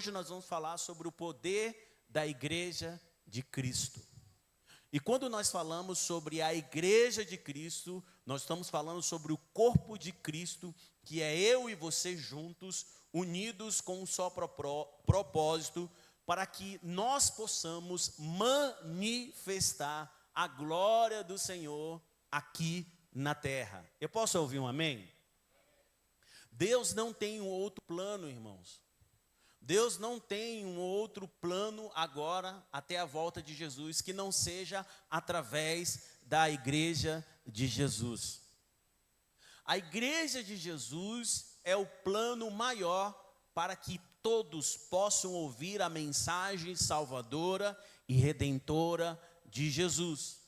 hoje nós vamos falar sobre o poder da igreja de Cristo. E quando nós falamos sobre a igreja de Cristo, nós estamos falando sobre o corpo de Cristo, que é eu e você juntos, unidos com um só propósito, para que nós possamos manifestar a glória do Senhor aqui na terra. Eu posso ouvir um amém? Deus não tem um outro plano, irmãos. Deus não tem um outro plano agora, até a volta de Jesus, que não seja através da igreja de Jesus. A igreja de Jesus é o plano maior para que todos possam ouvir a mensagem salvadora e redentora de Jesus.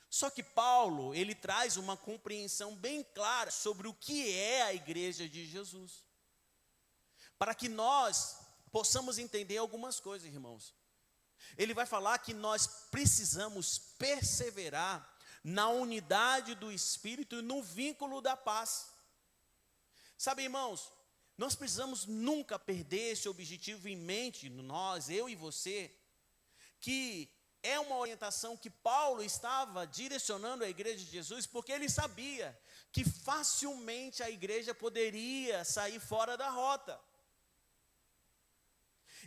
Só que Paulo, ele traz uma compreensão bem clara sobre o que é a igreja de Jesus. Para que nós possamos entender algumas coisas, irmãos. Ele vai falar que nós precisamos perseverar na unidade do Espírito e no vínculo da paz. Sabe, irmãos, nós precisamos nunca perder esse objetivo em mente, nós, eu e você, que é uma orientação que Paulo estava direcionando à igreja de Jesus, porque ele sabia que facilmente a igreja poderia sair fora da rota.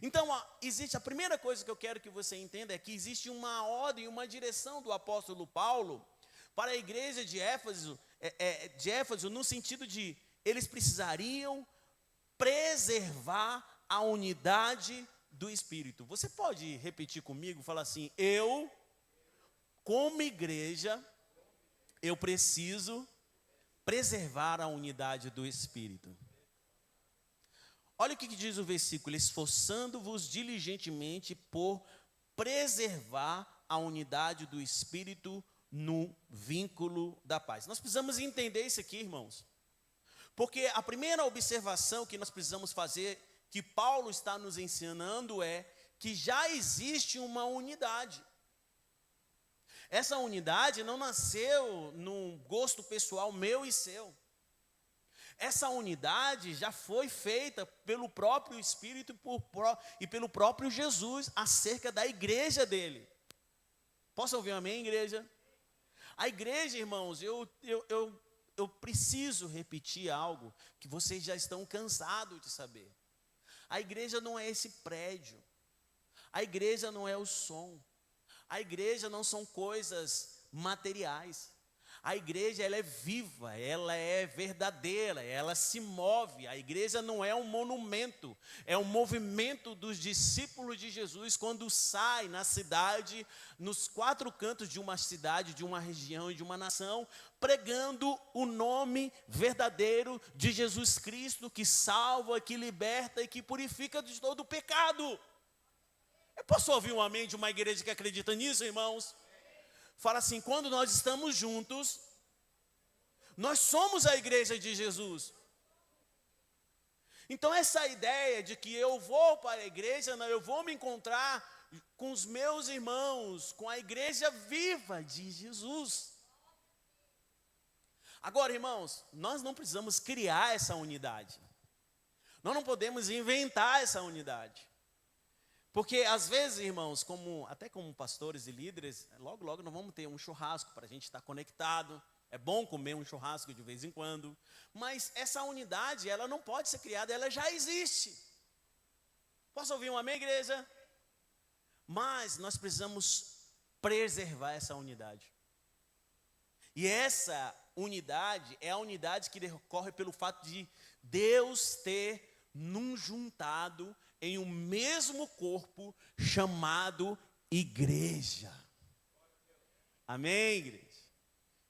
Então, existe a primeira coisa que eu quero que você entenda é que existe uma ordem, uma direção do apóstolo Paulo para a igreja de Éfeso, no sentido de eles precisariam preservar a unidade do Espírito. Você pode repetir comigo, falar assim: eu, como igreja, eu preciso preservar a unidade do Espírito. Olha o que diz o versículo: esforçando-vos diligentemente por preservar a unidade do Espírito no vínculo da paz. Nós precisamos entender isso aqui, irmãos. Porque a primeira observação que nós precisamos fazer, que Paulo está nos ensinando, é que já existe uma unidade. Essa unidade não nasceu num gosto pessoal meu e seu. Essa unidade já foi feita pelo próprio Espírito e pelo próprio Jesus acerca da igreja dele. Posso ouvir um amém, igreja? A igreja, irmãos, eu preciso repetir algo que vocês já estão cansados de saber. A igreja não é esse prédio. A igreja não é o som. A igreja não são coisas materiais. A igreja, ela é viva, ela é verdadeira, ela se move. A igreja não é um monumento, é um movimento dos discípulos de Jesus quando sai na cidade, nos quatro cantos de uma cidade, de uma região e de uma nação, pregando o nome verdadeiro de Jesus Cristo, que salva, que liberta e que purifica de todo o pecado. Eu posso ouvir um amém de uma igreja que acredita nisso, irmãos? Fala assim: quando nós estamos juntos, nós somos a igreja de Jesus. Então essa ideia de que eu vou para a igreja, não, eu vou me encontrar com os meus irmãos, com a igreja viva de Jesus. Agora, irmãos, nós não precisamos criar essa unidade. Nós não podemos inventar essa unidade. Porque às vezes, irmãos, até como pastores e líderes, logo nós vamos ter um churrasco para a gente estar conectado. É bom comer um churrasco de vez em quando. Mas essa unidade, ela não pode ser criada, ela já existe. Posso ouvir um amém, igreja? Mas nós precisamos preservar essa unidade. E essa unidade é a unidade que decorre pelo fato de Deus ter nos juntado em um mesmo corpo chamado igreja. Amém, igreja?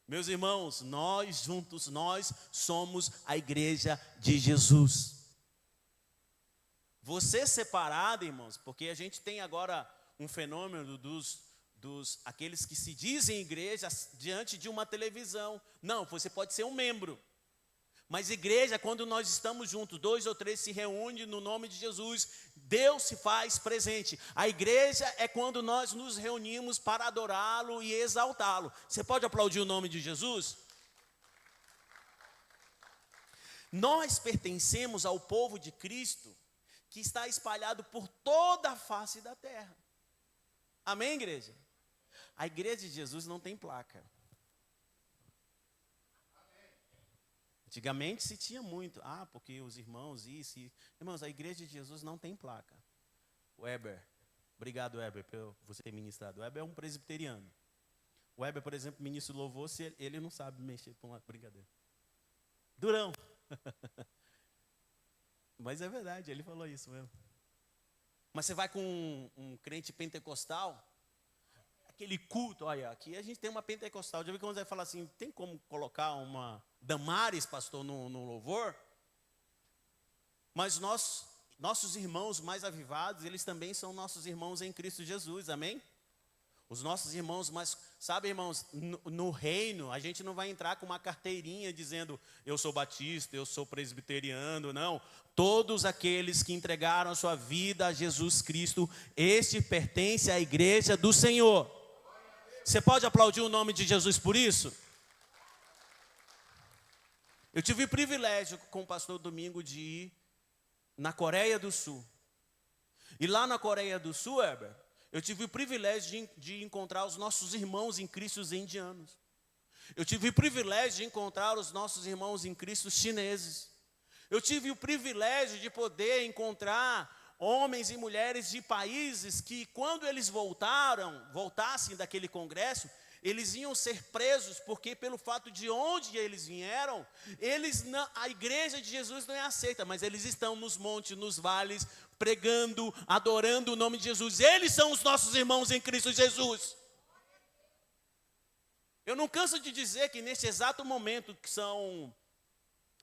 Meus irmãos, nós juntos, nós somos a igreja de Jesus. Você separado, irmãos, porque a gente tem agora um fenômeno aqueles que se dizem igreja diante de uma televisão. Não, você pode ser um membro. Mas igreja, quando nós estamos juntos, 2 ou 3 se reúnem no nome de Jesus, Deus se faz presente. A igreja é quando nós nos reunimos para adorá-lo e exaltá-lo. Você pode aplaudir o nome de Jesus? Nós pertencemos ao povo de Cristo, que está espalhado por toda a face da terra. Amém, igreja? A igreja de Jesus não tem placa. Antigamente se tinha muito. Porque os irmãos, isso. Irmãos, a igreja de Jesus não tem placa. Weber. Obrigado, Weber, por você ter ministrado. O Weber é um presbiteriano. O Weber, por exemplo, ministro louvor, se ele não sabe mexer com uma brincadeira. Durão. Mas é verdade, ele falou isso mesmo. Mas você vai com um crente pentecostal, aquele culto, olha, aqui a gente tem uma pentecostal. Já vi que você vai falar assim, tem como colocar uma Damares, pastor, no louvor? Mas nossos irmãos mais avivados, eles também são nossos irmãos em Cristo Jesus, amém? Os nossos irmãos, mas sabe, irmãos, no reino, a gente não vai entrar com uma carteirinha dizendo, eu sou batista, eu sou presbiteriano, não. Todos aqueles que entregaram a sua vida a Jesus Cristo, este pertence à igreja do Senhor. Você pode aplaudir o nome de Jesus por isso? Eu tive o privilégio com o pastor Domingo de ir na Coreia do Sul. E lá na Coreia do Sul, Heber, eu tive o privilégio de encontrar os nossos irmãos em Cristo indianos. Eu tive o privilégio de encontrar os nossos irmãos em Cristo chineses. Eu tive o privilégio de poder encontrar homens e mulheres de países que, quando eles voltassem daquele congresso, eles iam ser presos, porque pelo fato de onde eles vieram, a igreja de Jesus não é aceita, mas eles estão nos montes, nos vales, pregando, adorando o nome de Jesus. Eles são os nossos irmãos em Cristo Jesus. Eu não canso de dizer que nesse exato momento, que são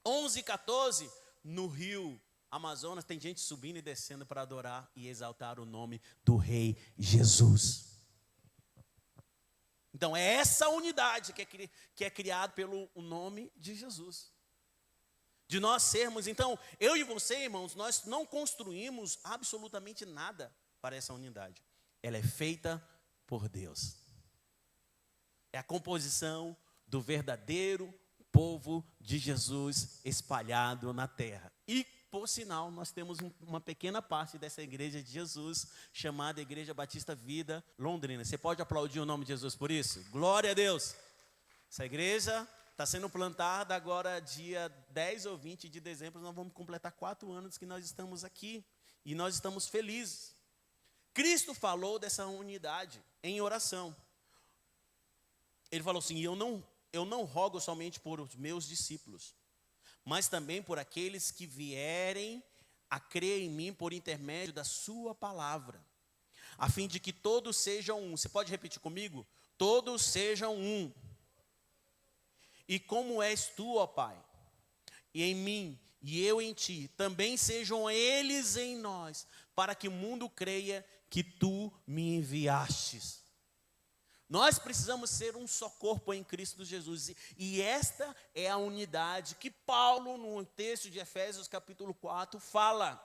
11h14, no rio Amazonas, tem gente subindo e descendo para adorar e exaltar o nome do Rei Jesus. Então é essa unidade que é criada pelo nome de Jesus. De nós sermos, então, eu e você, irmãos, nós não construímos absolutamente nada para essa unidade. Ela é feita por Deus. É a composição do verdadeiro povo de Jesus espalhado na terra. E, por sinal, nós temos uma pequena parte dessa igreja de Jesus, chamada Igreja Batista Vida Londrina. Você pode aplaudir o nome de Jesus por isso? Glória a Deus! Essa igreja está sendo plantada agora dia 10 ou 20 de dezembro. Nós vamos completar 4 anos que nós estamos aqui. E nós estamos felizes. Cristo falou dessa unidade em oração. Ele falou assim, eu não rogo somente por os meus discípulos, mas também por aqueles que vierem a crer em mim por intermédio da sua palavra, a fim de que todos sejam um. Você pode repetir comigo? Todos sejam um. E como és tu, ó Pai, e em mim, e eu em ti, também sejam eles em nós, para que o mundo creia que tu me enviastes. Nós precisamos ser um só corpo em Cristo Jesus. E esta é a unidade que Paulo, no texto de Efésios capítulo 4, fala.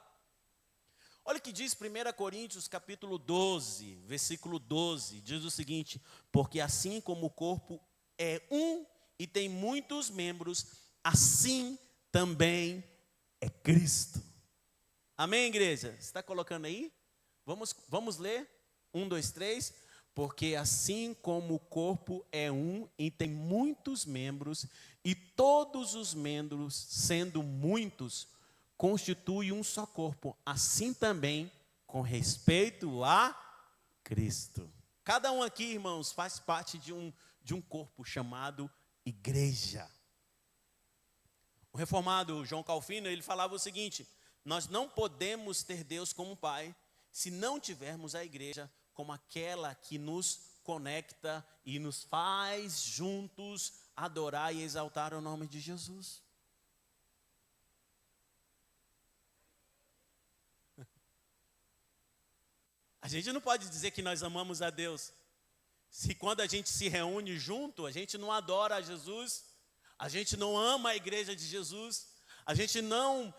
Olha o que diz 1 Coríntios capítulo 12, versículo 12. Diz o seguinte, porque assim como o corpo é um e tem muitos membros, assim também é Cristo. Amém, igreja? Você está colocando aí? Vamos ler? 1, 2, 3. Porque assim como o corpo é um e tem muitos membros, e todos os membros, sendo muitos, constituem um só corpo, assim também com respeito a Cristo. Cada um aqui, irmãos, faz parte de um corpo chamado igreja. O reformado João Calvino, ele falava o seguinte, nós não podemos ter Deus como Pai, se não tivermos a igreja como aquela que nos conecta e nos faz juntos adorar e exaltar o nome de Jesus. A gente não pode dizer que nós amamos a Deus, se quando a gente se reúne junto, a gente não adora a Jesus, a gente não ama a igreja de Jesus, a gente não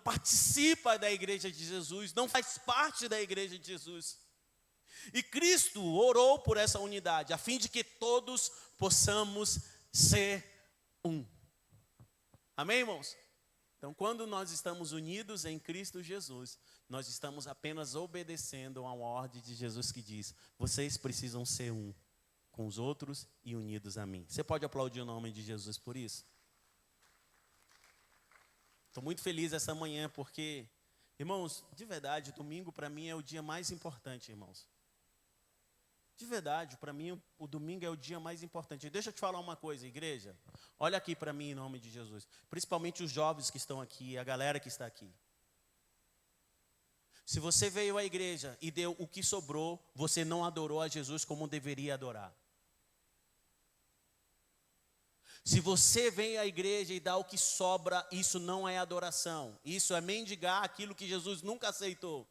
participa da igreja de Jesus, não faz parte da igreja de Jesus. E Cristo orou por essa unidade, a fim de que todos possamos ser um. Amém, irmãos? Então, quando nós estamos unidos em Cristo Jesus, nós estamos apenas obedecendo a uma ordem de Jesus que diz: vocês precisam ser um com os outros e unidos a mim. Você pode aplaudir o nome de Jesus por isso? Estou muito feliz essa manhã porque, irmãos, de verdade, domingo para mim é o dia mais importante, irmãos. De verdade, para mim o domingo é o dia mais importante. Deixa eu te falar uma coisa, igreja. Olha aqui para mim em nome de Jesus. Principalmente os jovens que estão aqui, a galera que está aqui. Se você veio à igreja e deu o que sobrou, você não adorou a Jesus como deveria adorar. Se você vem à igreja e dá o que sobra, isso não é adoração. Isso é mendigar aquilo que Jesus nunca aceitou.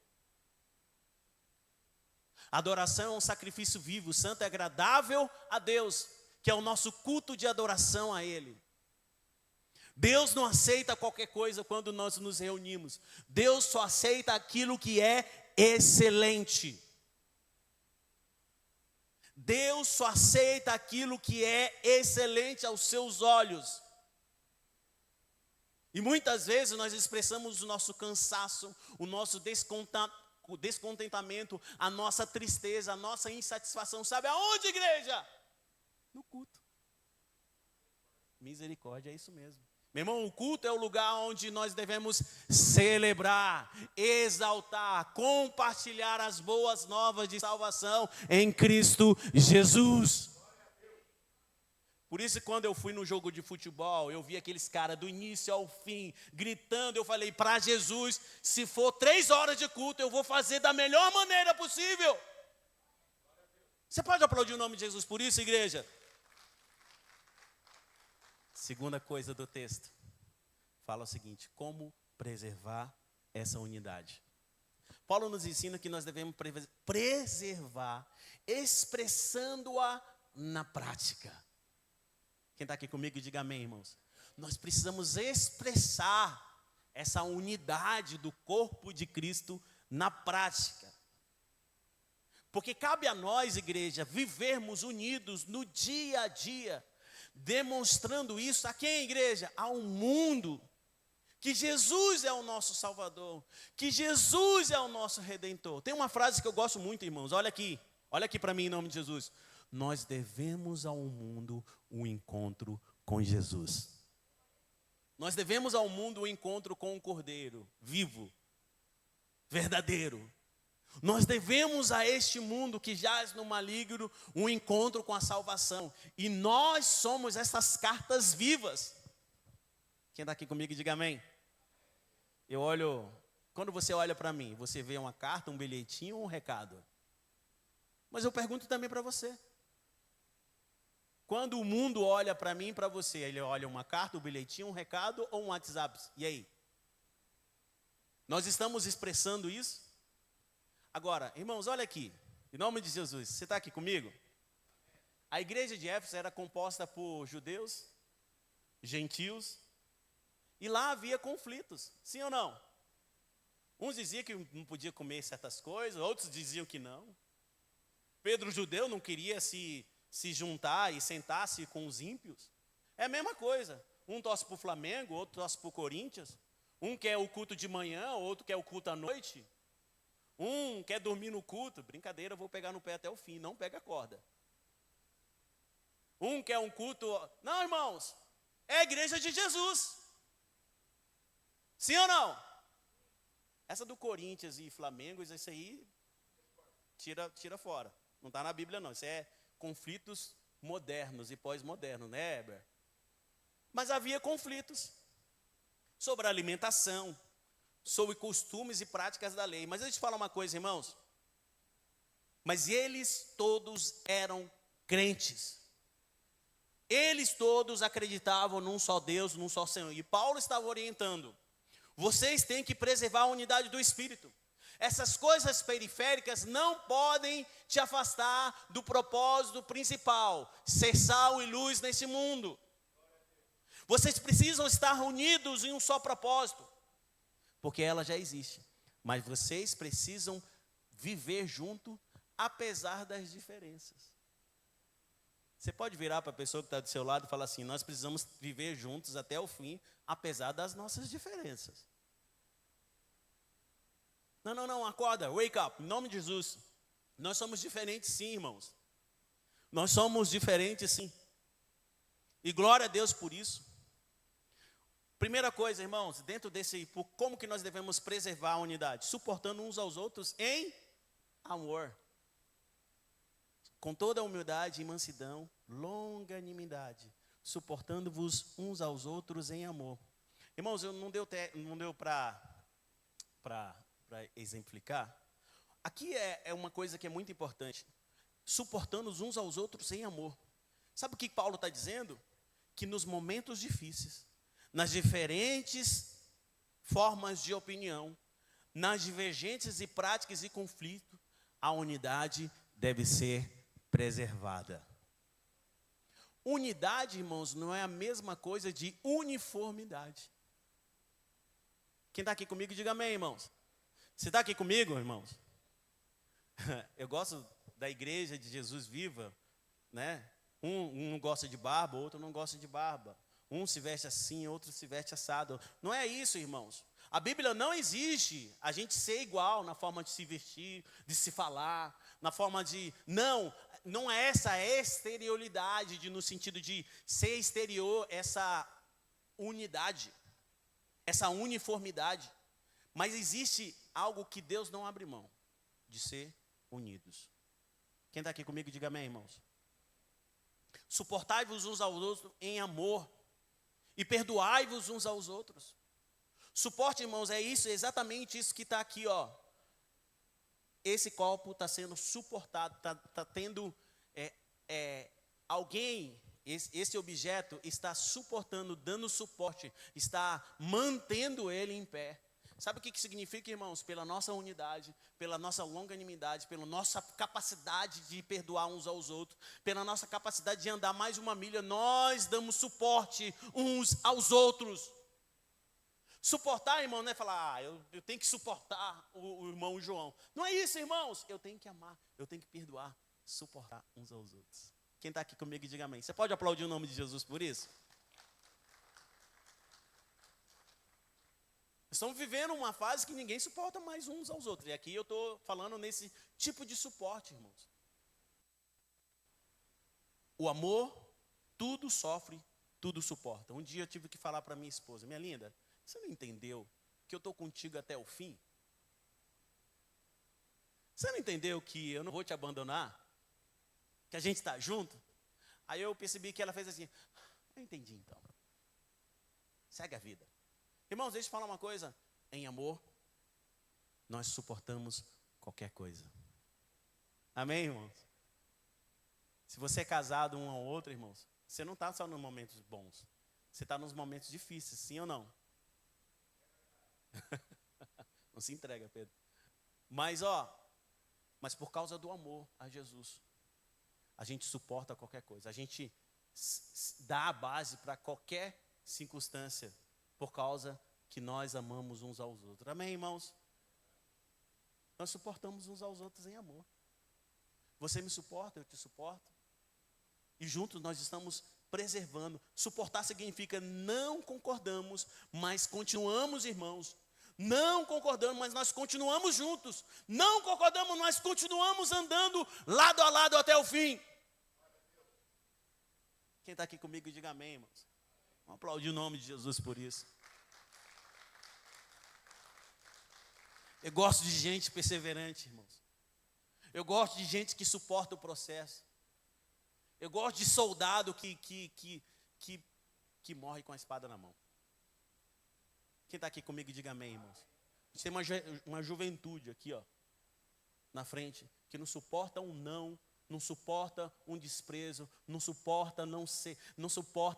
Adoração é um sacrifício vivo, santo e agradável a Deus, que é o nosso culto de adoração a Ele. Deus não aceita qualquer coisa quando nós nos reunimos. Deus só aceita aquilo que é excelente. Deus só aceita aquilo que é excelente aos seus olhos. E muitas vezes nós expressamos o nosso cansaço, o nosso descontentamento, a nossa tristeza, a nossa insatisfação. Sabe aonde, igreja? No culto. Misericórdia, é isso mesmo. Meu irmão, o culto é o lugar onde nós devemos celebrar, exaltar, compartilhar as boas novas de salvação em Cristo Jesus. Por isso, quando eu fui no jogo de futebol, eu vi aqueles caras do início ao fim, gritando. Eu falei, para Jesus, se for 3 horas de culto, eu vou fazer da melhor maneira possível. Você pode aplaudir o nome de Jesus por isso, igreja? Segunda coisa do texto, fala o seguinte: como preservar essa unidade. Paulo nos ensina que nós devemos preservar, expressando-a na prática. Quem está aqui comigo, diga amém, irmãos. Nós precisamos expressar essa unidade do corpo de Cristo na prática. Porque cabe a nós, igreja, vivermos unidos no dia a dia, demonstrando isso a quem, igreja? Ao mundo. Que Jesus é o nosso Salvador, que Jesus é o nosso Redentor. Tem uma frase que eu gosto muito, irmãos, olha aqui para mim em nome de Jesus. Nós devemos ao mundo um encontro com Jesus. Nós devemos ao mundo um encontro com o Cordeiro, vivo, verdadeiro. Nós devemos a este mundo que jaz no maligno um encontro com a salvação. E nós somos essas cartas vivas. Quem está aqui comigo, diga amém. Quando você olha para mim, você vê uma carta, um bilhetinho ou um recado? Mas eu pergunto também para você. Quando o mundo olha para mim e para você, ele olha uma carta, um bilhetinho, um recado ou um WhatsApp? E aí? Nós estamos expressando isso? Agora, irmãos, olha aqui. Em nome de Jesus, você está aqui comigo? A igreja de Éfeso era composta por judeus, gentios, e lá havia conflitos, sim ou não? Uns diziam que não podia comer certas coisas, outros diziam que não. Pedro, judeu, não queria se juntar e sentar-se com os ímpios. É a mesma coisa. Um torce para o Flamengo, outro torce para o Corinthians. Um quer o culto de manhã, outro quer o culto à noite. Um quer dormir no culto. Brincadeira, eu vou pegar no pé até o fim, não pega a corda. Um quer um culto... Não, irmãos, é a igreja de Jesus. Sim ou não? Essa do Corinthians e Flamengo, isso aí, tira fora. Não está na Bíblia, não. Isso é conflitos modernos e pós-modernos, né, Heber? Mas havia conflitos sobre a alimentação, sobre costumes e práticas da lei. Mas deixa eu te falar uma coisa, irmãos. Mas eles todos eram crentes. Eles todos acreditavam num só Deus, num só Senhor. E Paulo estava orientando. Vocês têm que preservar a unidade do Espírito. Essas coisas periféricas não podem te afastar do propósito principal, ser sal e luz nesse mundo. Vocês precisam estar unidos em um só propósito, porque ela já existe. Mas vocês precisam viver junto, apesar das diferenças. Você pode virar para a pessoa que está do seu lado e falar assim: nós precisamos viver juntos até o fim, apesar das nossas diferenças. Não, acorda, wake up, em nome de Jesus. Nós somos diferentes sim, irmãos. Nós somos diferentes sim. E glória a Deus por isso. Primeira coisa, irmãos, dentro desse, como que nós devemos preservar a unidade? Suportando uns aos outros em amor. Com toda a humildade e mansidão, longanimidade, suportando-vos uns aos outros em amor. Irmãos, não deu para exemplificar. Aqui é uma coisa que é muito importante. Suportando uns aos outros em amor. Sabe o que Paulo está dizendo? Que nos momentos difíceis, nas diferentes formas de opinião, nas divergências e práticas e conflito, a unidade deve ser preservada. Unidade, irmãos, não é a mesma coisa de uniformidade. Quem está aqui comigo, diga amém, irmãos. Você está aqui comigo, irmãos? Eu gosto da igreja de Jesus viva, né? Um não gosta de barba, outro não gosta de barba. Um se veste assim, outro se veste assado. Não é isso, irmãos. A Bíblia não exige a gente ser igual na forma de se vestir, de se falar, na forma de... Não é essa exterioridade, no sentido de ser exterior, essa unidade, essa uniformidade. Mas existe algo que Deus não abre mão, de ser unidos. Quem está aqui comigo, diga amém, irmãos. Suportai-vos uns aos outros em amor e perdoai-vos uns aos outros. Suporte, irmãos, é exatamente isso que está aqui, ó. Esse copo está sendo suportado, está tendo alguém, esse objeto está suportando, dando suporte, está mantendo ele em pé. Sabe o que significa, irmãos? Pela nossa unidade, pela nossa longanimidade, pela nossa capacidade de perdoar uns aos outros, pela nossa capacidade de andar mais uma milha, nós damos suporte uns aos outros. Suportar, irmão, não é falar, eu tenho que suportar o irmão João. Não é isso, irmãos. Eu tenho que amar, eu tenho que perdoar, suportar uns aos outros. Quem está aqui comigo, diga amém. Você pode aplaudir o nome de Jesus por isso? Estamos vivendo uma fase que ninguém suporta mais uns aos outros. E aqui eu estou falando nesse tipo de suporte, irmãos. O amor, tudo sofre, tudo suporta. Um dia eu tive que falar para minha esposa: minha linda, você não entendeu que eu estou contigo até o fim? Você não entendeu que eu não vou te abandonar? Que a gente está junto? Aí eu percebi que ela fez assim: eu entendi então. Segue a vida. Irmãos, deixa eu falar uma coisa. Em amor, nós suportamos qualquer coisa. Amém, irmãos? Se você é casado um ao outro, irmãos, você não está só nos momentos bons. Você está nos momentos difíceis, sim ou não? Não se entrega, Pedro. Mas por causa do amor a Jesus, a gente suporta qualquer coisa. A gente dá a base para qualquer circunstância, por causa que nós amamos uns aos outros. Amém, irmãos? Nós suportamos uns aos outros em amor. Você me suporta, eu te suporto. E juntos nós estamos preservando. Suportar significa não concordamos, mas continuamos, irmãos. Não concordamos, mas nós continuamos juntos. Não concordamos, mas continuamos andando lado a lado até o fim. Quem está aqui comigo, diga amém, irmãos. Vamos aplaudir o nome de Jesus por isso. Eu gosto de gente perseverante, irmãos. Eu gosto de gente que suporta o processo. Eu gosto de soldado que morre com a espada na mão. Quem está aqui comigo, diga amém, irmãos. A gente tem uma juventude aqui, ó, na frente, que não suporta um não suporta um desprezo, não suporta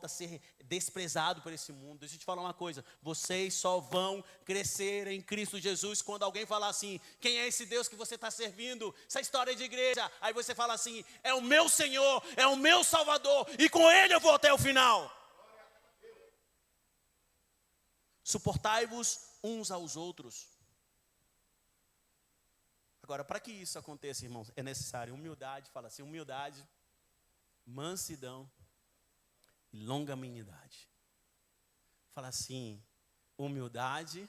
ser desprezado por esse mundo. Deixa eu te falar uma coisa: vocês só vão crescer em Cristo Jesus quando alguém falar assim: quem é esse Deus que você está servindo? Essa história de igreja. Aí você fala assim: é o meu Senhor, é o meu Salvador, e com Ele eu vou até o final. Suportai-vos uns aos outros. Agora, para que isso aconteça, irmãos, é necessário humildade. Fala assim: humildade mansidão e longanimidade. Fala assim, humildade,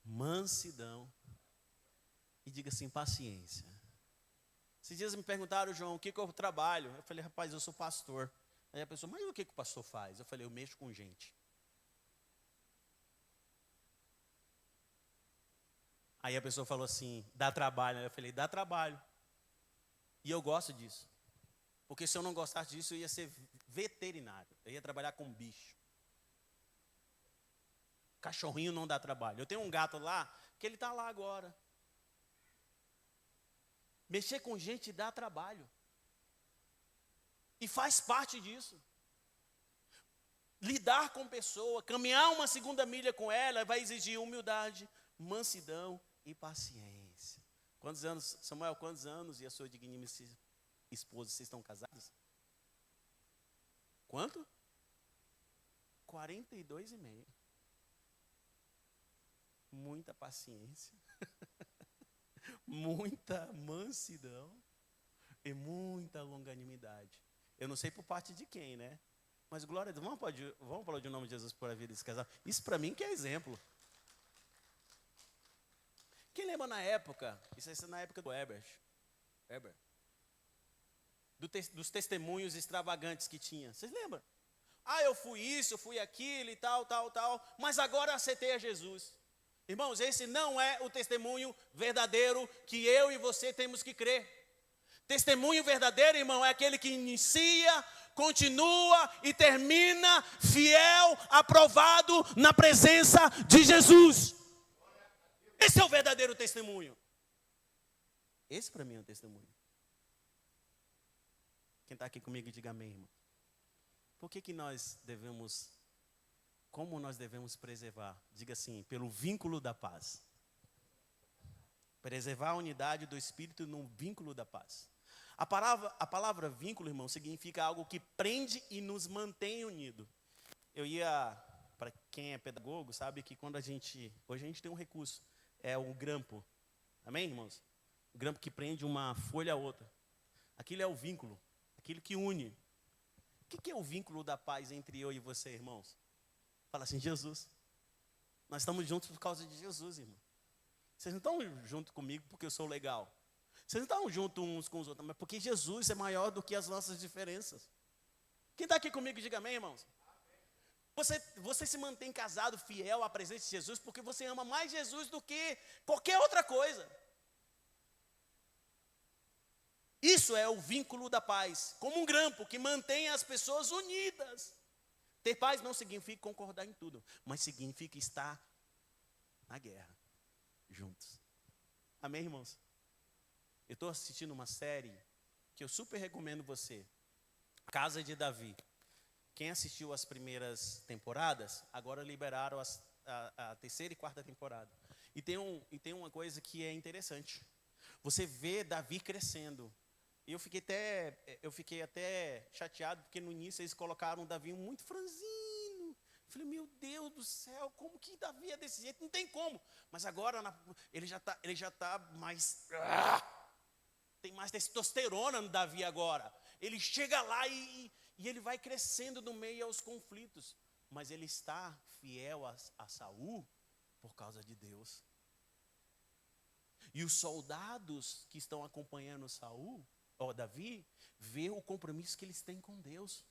mansidão e diga assim, paciência. Esses dias me perguntaram, João, o que eu trabalho? Eu falei, rapaz, eu sou pastor. Aí a pessoa, mas o que o pastor faz? Eu falei, eu mexo com gente. Aí a pessoa falou assim, dá trabalho. Aí eu falei, dá trabalho. E eu gosto disso. Porque se eu não gostasse disso, eu ia ser veterinário. Eu ia trabalhar com bicho. Cachorrinho não dá trabalho. Eu tenho um gato lá, que ele está lá agora. Mexer com gente dá trabalho. E faz parte disso. Lidar com pessoa, caminhar uma segunda milha com ela, vai exigir humildade, mansidão e paciência. Quantos anos, Samuel, quantos anos e a sua digníssima esposa, vocês estão casados? Quanto? 42,5. Muita paciência. Muita mansidão e muita longanimidade. Eu não sei por parte de quem, né? Mas glória a Deus, vamos falar de nome de Jesus por a vida desse casal. Isso para mim que é exemplo. Quem lembra na época, isso é na época do Heber, dos testemunhos extravagantes que tinha. Vocês lembram? Eu fui isso, eu fui aquilo e tal, mas agora aceitei a Jesus. Irmãos, esse não é o testemunho verdadeiro que eu e você temos que crer. Testemunho verdadeiro, irmão, é aquele que inicia, continua e termina fiel, aprovado na presença de Jesus. Esse é o verdadeiro testemunho. Esse para mim é o testemunho. Quem está aqui comigo, diga amém, irmão. Por que nós devemos... Como nós devemos preservar? Diga assim, pelo vínculo da paz. Preservar a unidade do Espírito no vínculo da paz. A palavra vínculo, irmão, significa algo que prende e nos mantém unidos. Para quem é pedagogo, sabe que quando hoje a gente tem um recurso, é o grampo. Amém, irmãos? O grampo que prende uma folha a outra. Aquilo é o vínculo, aquilo que une. O que é o vínculo da paz entre eu e você, irmãos? Fala assim, Jesus. Nós estamos juntos por causa de Jesus, irmão. Vocês não estão juntos comigo porque eu sou legal. Vocês não estão juntos uns com os outros, mas porque Jesus é maior do que as nossas diferenças. Quem está aqui comigo, diga amém, irmãos. Você se mantém casado, fiel à presença de Jesus, porque você ama mais Jesus do que qualquer outra coisa. Isso é o vínculo da paz, como um grampo que mantém as pessoas unidas. Ter paz não significa concordar em tudo, mas significa estar na guerra, juntos. Amém, irmãos? Eu estou assistindo uma série que eu super recomendo você. Casa de Davi. Quem assistiu as primeiras temporadas, agora liberaram a terceira e quarta temporada. E tem uma coisa que é interessante. Você vê Davi crescendo. E eu fiquei até chateado, porque no início eles colocaram o Davi muito franzino. Eu falei, meu Deus do céu, como que Davi é desse jeito? Não tem como. Mas agora ele já tá mais... Tem mais testosterona no Davi agora. Ele chega lá e ele vai crescendo no meio aos conflitos. Mas ele está fiel a Saul por causa de Deus. E os soldados que estão acompanhando Davi, vê o compromisso que eles têm com Deus.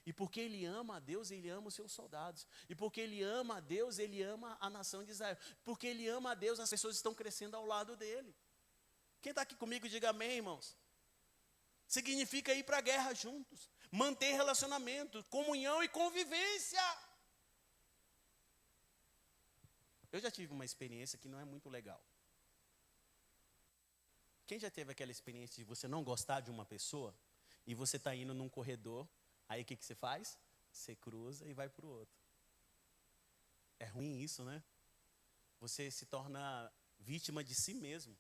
E porque ele ama a Deus, ele ama os seus soldados. E porque ele ama a Deus, ele ama a nação de Israel. Porque ele ama a Deus, as pessoas estão crescendo ao lado dele. Quem está aqui comigo, diga amém, irmãos. Significa ir para a guerra juntos. Manter relacionamento, comunhão e convivência. Eu já tive uma experiência que não é muito legal. Quem já teve aquela experiência de você não gostar de uma pessoa e você está indo num corredor, aí o que você faz? Você cruza e vai para o outro. É ruim isso, né? Você se torna vítima de si mesmo.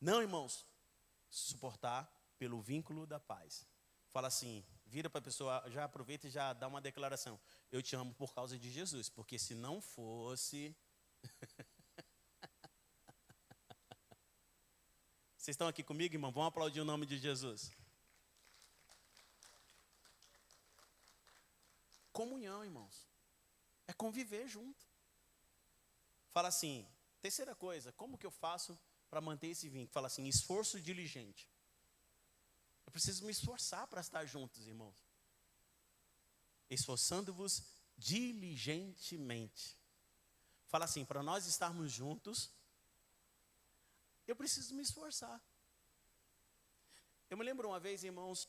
Não, irmãos, suportar pelo vínculo da paz. Fala assim, vira para a pessoa, já aproveita e já dá uma declaração. Eu te amo por causa de Jesus, porque se não fosse... Vocês estão aqui comigo, irmão? Vamos aplaudir o nome de Jesus. comunhão, irmãos. É conviver junto. Fala assim, terceira coisa, como que eu faço para manter esse vínculo? Fala assim, esforço diligente. Eu preciso me esforçar para estar juntos, irmãos. Esforçando-vos diligentemente. Fala assim, para nós estarmos juntos, eu preciso me esforçar. Eu me lembro uma vez, irmãos,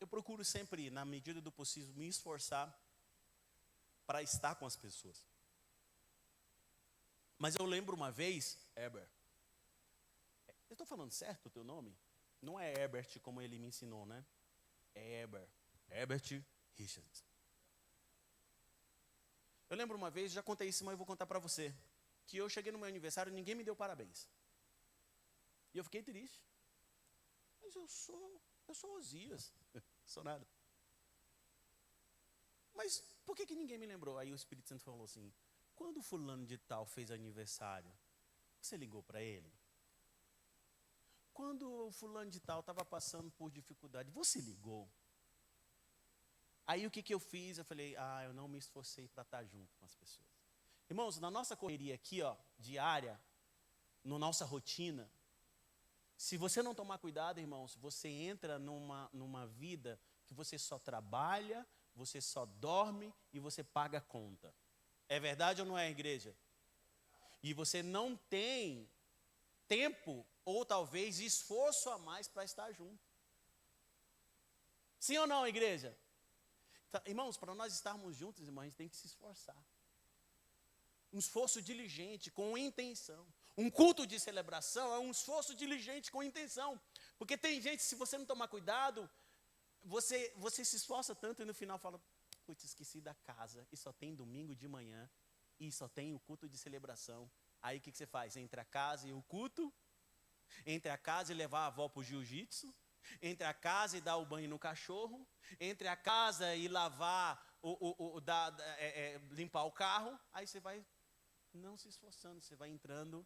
eu procuro sempre, na medida do possível, me esforçar para estar com as pessoas. Mas eu lembro uma vez, Herbert, eu estou falando certo o teu nome? Não é Herbert como ele me ensinou, né? É Herbert Richards. Eu lembro uma vez, já contei isso, mas eu vou contar para você, que eu cheguei no meu aniversário e ninguém me deu parabéns. E eu fiquei triste. Mas eu sou Osias, sou nada. Mas por que ninguém me lembrou? Aí o Espírito Santo falou assim, quando o fulano de tal fez aniversário, você ligou para ele? Quando o fulano de tal estava passando por dificuldade, você ligou? Aí o que eu fiz? Eu falei, eu não me esforcei para estar junto com as pessoas. Irmãos, na nossa correria aqui, diária, na nossa rotina, se você não tomar cuidado, irmãos, você entra numa vida que você só trabalha, você só dorme e você paga a conta. É verdade ou não é, igreja? E você não tem tempo ou talvez esforço a mais para estar junto. Sim ou não, igreja? Então, irmãos, para nós estarmos juntos, irmãos, a gente tem que se esforçar. Um esforço diligente, com intenção. Um culto de celebração é um esforço diligente, com intenção. Porque tem gente, se você não tomar cuidado, você se esforça tanto e no final fala, putz, esqueci da casa, e só tem domingo de manhã, e só tem o culto de celebração. Aí o que você faz? Entre a casa e o culto, entre a casa e levar a avó para o jiu-jitsu, entre a casa e dar o banho no cachorro, entre a casa e lavar, limpar o carro, aí você vai não se esforçando, você vai entrando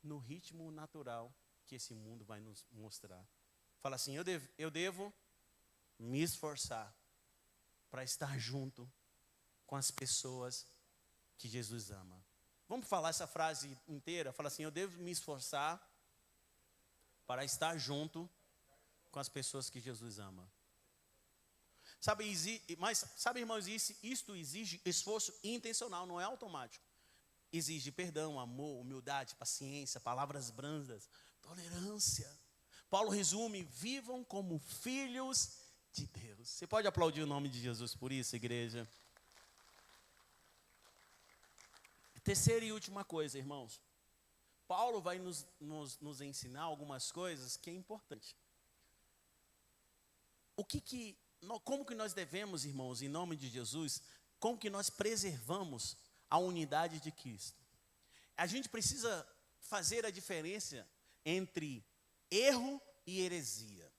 no ritmo natural que esse mundo vai nos mostrar. Fala assim, eu devo me esforçar para estar junto com as pessoas que Jesus ama. Vamos falar essa frase inteira? Fala assim, eu devo me esforçar para estar junto com as pessoas que Jesus ama. Sabe, irmãos, isto exige esforço intencional, não é automático. Exige perdão, amor, humildade, paciência, palavras brandas, tolerância. Paulo resume, vivam como filhos de Deus. Você pode aplaudir o nome de Jesus por isso, igreja? Terceira e última coisa, irmãos. Paulo vai nos ensinar algumas coisas que é importante. Como que nós devemos, irmãos, em nome de Jesus, como que nós preservamos a unidade de Cristo? A gente precisa fazer a diferença entre erro e heresia.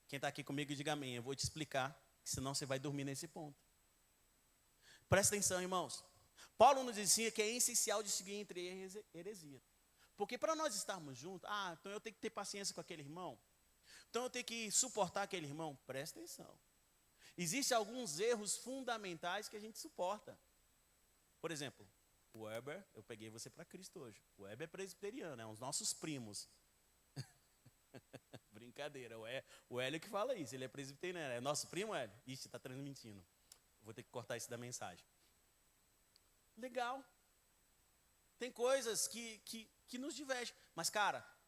Quem está aqui comigo, diga amém. Eu vou te explicar, senão você vai dormir nesse ponto. Presta atenção, irmãos. Paulo nos ensina que é essencial distinguir entre erro e heresia. Porque para nós estarmos juntos, então eu tenho que ter paciência com aquele irmão. Então eu tenho que suportar aquele irmão. Presta atenção. Existem alguns erros fundamentais que a gente suporta. Por exemplo, o Weber, eu peguei você para Cristo hoje. O Weber é presbiteriano, é um dos nossos primos. Brincadeira, o Hélio que fala isso, ele é presbiteriano. É nosso primo, Hélio? Ixi, está transmitindo. Vou ter que cortar isso da mensagem. Legal. Tem coisas que nos divergem. Mas,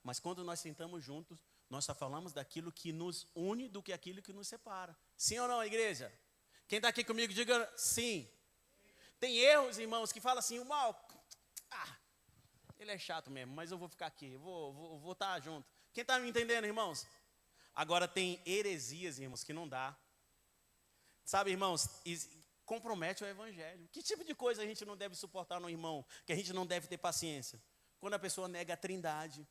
mas quando nós sentamos juntos, nós só falamos daquilo que nos une do que aquilo que nos separa. Sim ou não, igreja? Quem está aqui comigo, diga sim. Tem erros, irmãos, que falam assim, o mal, ele é chato mesmo, mas eu vou ficar aqui, eu vou estar junto. Quem está me entendendo, irmãos? Agora tem heresias, irmãos, que não dá. Sabe, irmãos, compromete o evangelho. Que tipo de coisa a gente não deve suportar no irmão, que a gente não deve ter paciência? Quando a pessoa nega a trindade,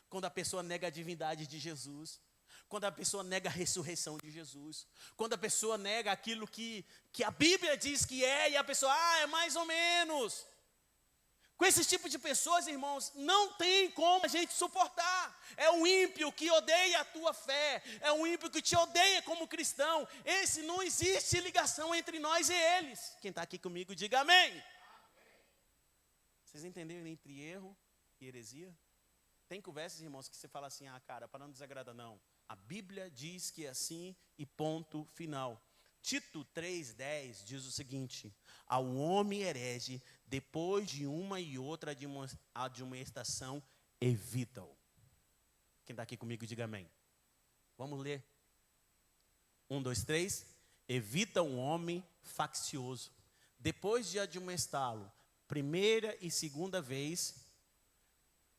quando a pessoa nega a divindade de Jesus, quando a pessoa nega a ressurreição de Jesus, quando a pessoa nega aquilo que a Bíblia diz que é, e a pessoa, é mais ou menos. Com esse tipo de pessoas, irmãos, não tem como a gente suportar. É um ímpio que odeia a tua fé. É um ímpio que te odeia como cristão. Esse não existe ligação entre nós e eles. Quem está aqui comigo, diga amém. Vocês entenderam entre erro e heresia? Tem conversas, irmãos, que você fala assim, cara, para não desagradar, não. A Bíblia diz que é assim e ponto final. Tito 3,10 diz o seguinte: ao homem herege, depois de uma e outra admoestação, evita-o. Quem está aqui comigo, diga amém. Vamos ler. 1, 2, 3. Evita um homem faccioso, depois de admoestá-lo, primeira e segunda vez,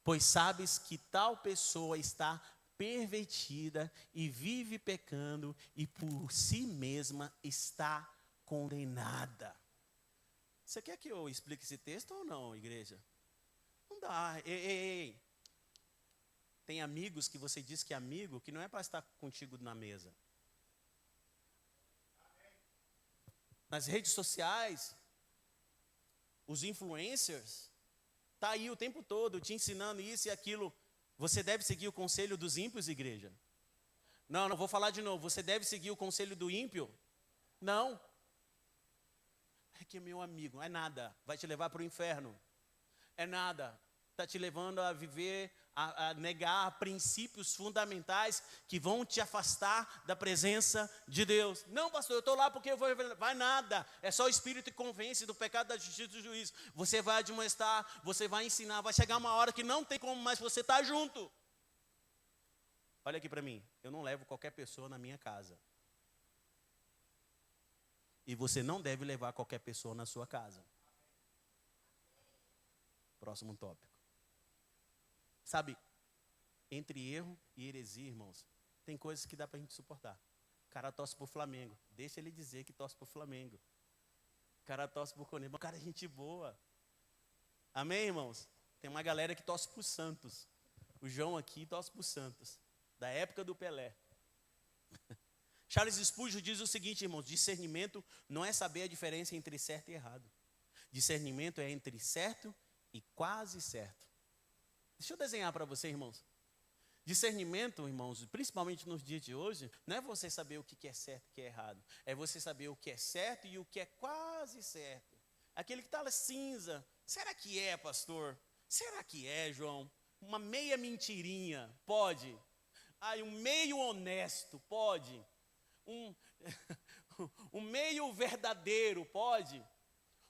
pois sabes que tal pessoa está pervertida e vive pecando e por si mesma está condenada. Você quer que eu explique esse texto ou não, igreja? Não dá. Ei. Tem amigos que você diz que é amigo, que não é para estar contigo na mesa. Nas redes sociais, os influencers, está aí o tempo todo te ensinando isso e aquilo. Você deve seguir o conselho dos ímpios, igreja? Não, vou falar de novo. Você deve seguir o conselho do ímpio? Não. É que meu amigo, é nada. Vai te levar para o inferno. É nada. Está te levando a viver, a negar princípios fundamentais que vão te afastar da presença de Deus. Não, pastor, eu estou lá porque eu vou... Vai nada. É só o Espírito que convence do pecado, da justiça e do juízo. Você vai admoestar, você vai ensinar. Vai chegar uma hora que não tem como mais você estar junto. Olha aqui para mim. Eu não levo qualquer pessoa na minha casa. E você não deve levar qualquer pessoa na sua casa. Próximo tópico. Sabe, entre erro e heresia, irmãos, tem coisas que dá para a gente suportar. O cara torce pro Flamengo, deixa ele dizer que torce pro Flamengo. O cara torce pro Corinthians, o cara é gente boa. Amém, irmãos? Tem uma galera que torce pro Santos. O João aqui torce pro Santos, da época do Pelé. Charles Spurgeon diz o seguinte, irmãos: discernimento não é saber a diferença entre certo e errado. Discernimento é entre certo e quase certo. Deixa eu desenhar para você, irmãos. Discernimento, irmãos, principalmente nos dias de hoje, não é você saber o que é certo e o que é errado. É você saber o que é certo e o que é quase certo. Aquele que está cinza. Será que é, pastor? Será que é, João? Uma meia mentirinha, pode. Um meio honesto, pode. Um meio verdadeiro, pode.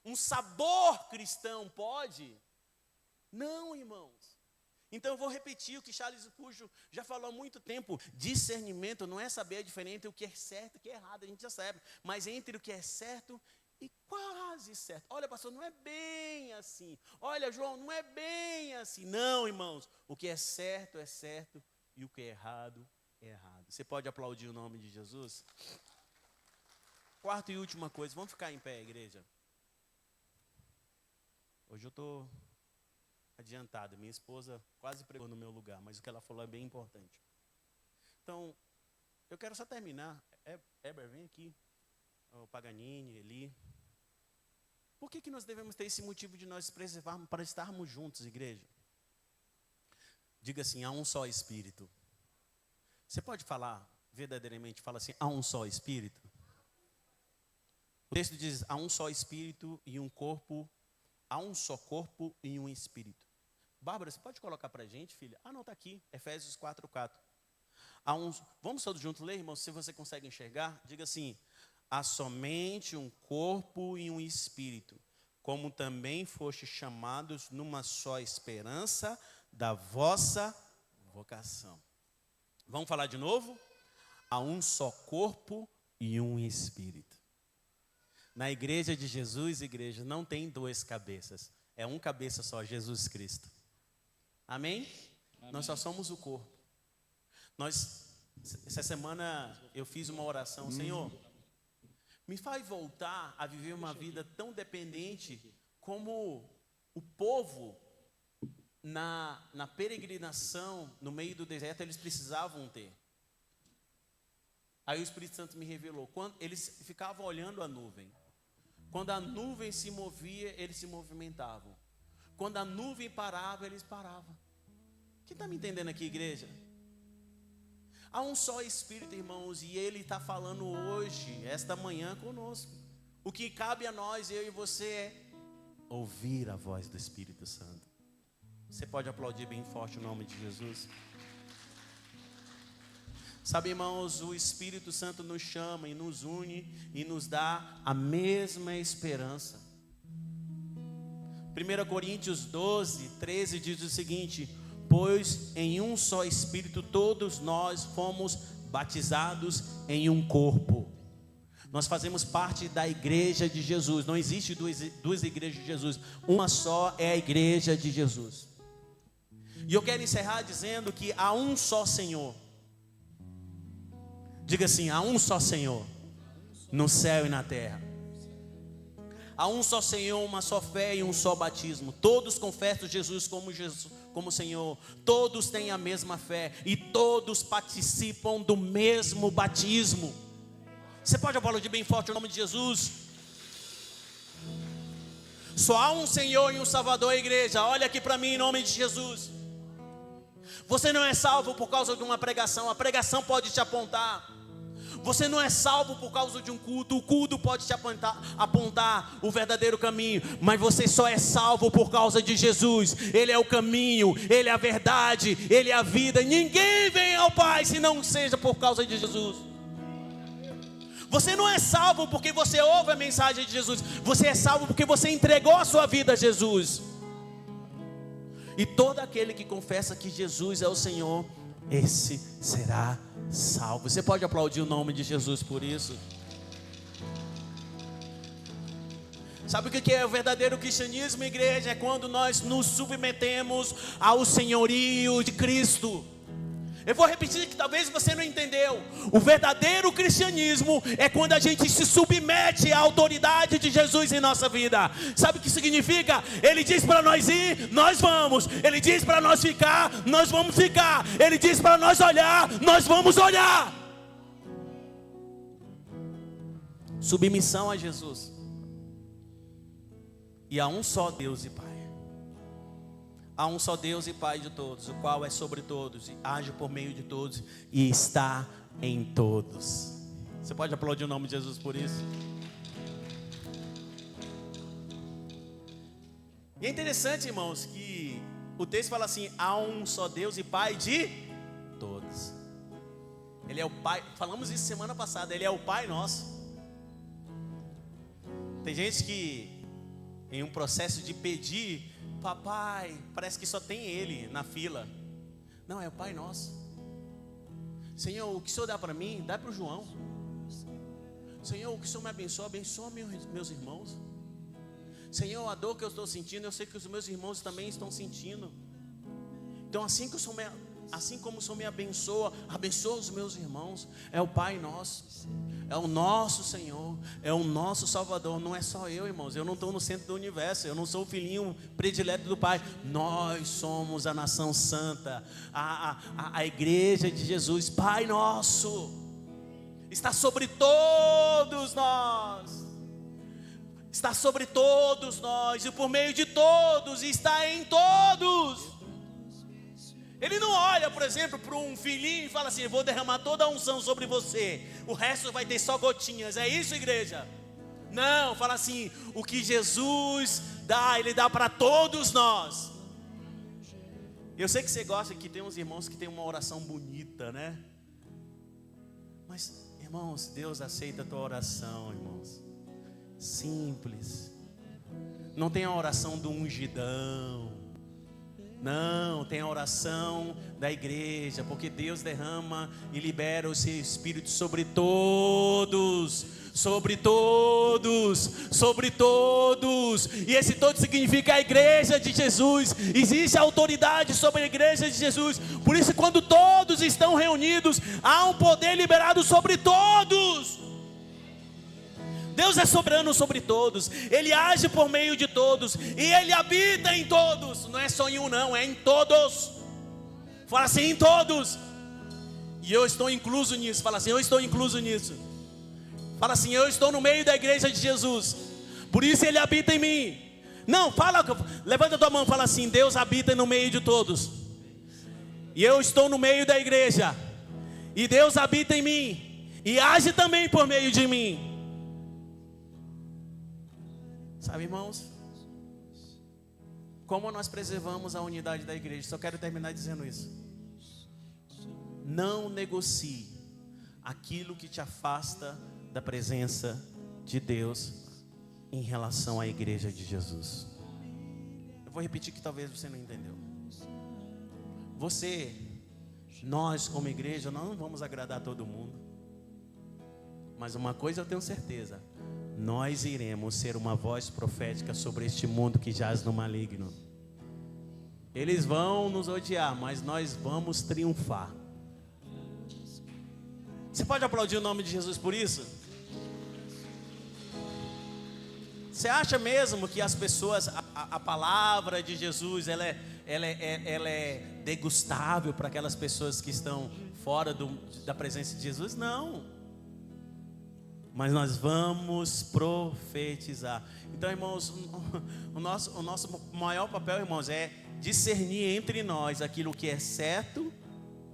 Um sabor cristão, pode. Não, irmãos. Então eu vou repetir o que Charles Spurgeon já falou há muito tempo. Discernimento não é saber a diferença entre o que é certo e o que é errado, a gente já sabe. Mas entre o que é certo e quase certo. Olha, pastor, não é bem assim. Olha, João, não é bem assim. Não, irmãos, o que é certo e o que é errado é errado. Você pode aplaudir o nome de Jesus? Quarta e última coisa, vamos ficar em pé, igreja. Hoje eu estou adiantado, minha esposa quase pregou no meu lugar, mas o que ela falou é bem importante. Então, eu quero só terminar. Eber, vem aqui. O Paganini, Eli. Por que nós devemos ter esse motivo de nós preservarmos para estarmos juntos, igreja? Diga assim: há um só Espírito. Você pode falar verdadeiramente, fala assim: há um só Espírito? O texto diz: há um só Espírito e um corpo. Há um só corpo e um Espírito. Bárbara, você pode colocar para a gente, filha? Não, está aqui, Efésios 4:4. Vamos todos juntos ler, irmãos, se você consegue enxergar. Diga assim: há somente um corpo e um Espírito, como também fostes chamados numa só esperança da vossa vocação. Vamos falar de novo? Há um só corpo e um Espírito. Na igreja de Jesus, igreja, não tem duas cabeças. É um cabeça só, Jesus Cristo. Amém? Amém. Nós só somos o corpo. Essa semana eu fiz uma oração: Senhor, me faz voltar a viver uma vida tão dependente como o povo na peregrinação, no meio do deserto, eles precisavam ter. Aí o Espírito Santo me revelou, quando eles ficavam olhando a nuvem. Quando a nuvem se movia, eles se movimentavam. Quando a nuvem parava, eles paravam. Quem está me entendendo aqui, igreja? Há um só Espírito, irmãos, e Ele está falando hoje, esta manhã conosco. O que cabe a nós, eu e você, é ouvir a voz do Espírito Santo. Você pode aplaudir bem forte o nome de Jesus? Sabe, irmãos, o Espírito Santo nos chama e nos une e nos dá a mesma esperança. 1 Coríntios 12, 13 diz o seguinte: pois em um só Espírito todos nós fomos batizados em um corpo. Nós fazemos parte da igreja de Jesus. Não existe duas igrejas de Jesus. Uma só é a igreja de Jesus. E eu quero encerrar dizendo que há um só Senhor. Diga assim: há um só Senhor no céu e na terra. Há um só Senhor, uma só fé e um só batismo. Todos confessam Jesus como Senhor. Todos têm a mesma fé e todos participam do mesmo batismo. Você pode aplaudir bem forte o nome de Jesus? Só há um Senhor e um Salvador, igreja. Olha aqui para mim em nome de Jesus. Você não é salvo por causa de uma pregação. A pregação pode te apontar. Você não é salvo por causa de um culto. O culto pode te apontar o verdadeiro caminho. Mas você só é salvo por causa de Jesus. Ele é o caminho, Ele é a verdade, Ele é a vida. Ninguém vem ao Pai se não seja por causa de Jesus. Você não é salvo porque você ouve a mensagem de Jesus. Você é salvo porque você entregou a sua vida a Jesus. E todo aquele que confessa que Jesus é o Senhor, esse será salvo. Você pode aplaudir o nome de Jesus por isso? Sabe o que é o verdadeiro cristianismo, igreja? É quando nós nos submetemos ao senhorio de Cristo. Eu vou repetir que talvez você não entendeu. O verdadeiro cristianismo é quando a gente se submete à autoridade de Jesus em nossa vida. Sabe o que significa? Ele diz para nós ir, nós vamos. Ele diz para nós ficar, nós vamos ficar. Ele diz para nós olhar, nós vamos olhar. Submissão a Jesus. E a um só Deus e Pai. Há um só Deus e Pai de todos, o qual é sobre todos, e age por meio de todos, e está em todos. Você pode aplaudir o nome de Jesus por isso? E é interessante, irmãos, que o texto fala assim: há um só Deus e Pai de todos. Ele é o Pai, falamos isso semana passada, Ele é o Pai nosso. Tem gente que, em um processo de pedir, papai, parece que só tem Ele na fila. Não, é o Pai nosso. Senhor, o que o Senhor dá para mim, dá para o João. Senhor, o que o Senhor me abençoa, abençoa meus irmãos. Senhor, a dor que eu estou sentindo, eu sei que os meus irmãos também estão sentindo. Então assim como o Senhor me abençoa, abençoa os meus irmãos. É o Pai nosso, é o nosso Senhor, é o nosso Salvador. Não é só eu, irmãos, eu não estou no centro do universo, eu não sou o filhinho predileto do Pai. Nós somos a nação santa, a igreja de Jesus. Pai nosso está sobre todos nós, está sobre todos nós, e por meio de todos, está em todos. Ele não olha, por exemplo, para um filhinho e fala assim: eu vou derramar toda a unção sobre você, o resto vai ter só gotinhas. É isso, igreja? Não, fala assim: o que Jesus dá, Ele dá para todos nós. Eu sei que você gosta, que tem uns irmãos que tem uma oração bonita, né? Mas, irmãos, Deus aceita a tua oração, irmãos. Simples. Não tem a oração do ungidão. Não, tem a oração da igreja, porque Deus derrama e libera o seu Espírito sobre todos, sobre todos, sobre todos. E esse todo significa a igreja de Jesus. Existe autoridade sobre a igreja de Jesus. Por isso, quando todos estão reunidos, há um poder liberado sobre todos. Deus é soberano sobre todos, Ele age por meio de todos, e Ele habita em todos. Não é só em um não, é em todos. Fala assim: em todos. E eu estou incluso nisso. Fala assim: eu estou incluso nisso. Fala assim: eu estou no meio da igreja de Jesus. Por isso Ele habita em mim. Não, fala, levanta a tua mão e fala assim: Deus habita no meio de todos. E eu estou no meio da igreja. E Deus habita em mim. E age também por meio de mim. Sabe, irmãos? Como nós preservamos a unidade da igreja? Só quero terminar dizendo isso. Não negocie aquilo que te afasta da presença de Deus em relação à igreja de Jesus. Eu vou repetir que talvez você não entendeu. Nós como igreja, nós não vamos agradar todo mundo. Mas uma coisa eu tenho certeza: nós iremos ser uma voz profética sobre este mundo que jaz no maligno. Eles vão nos odiar, mas nós vamos triunfar. Você pode aplaudir o nome de Jesus por isso? Você acha mesmo que as pessoas, a palavra de Jesus, ela é degustável para aquelas pessoas que estão fora da presença de Jesus? Não. Mas nós vamos profetizar. Então, irmãos, o nosso maior papel, irmãos, é discernir entre nós aquilo que é certo,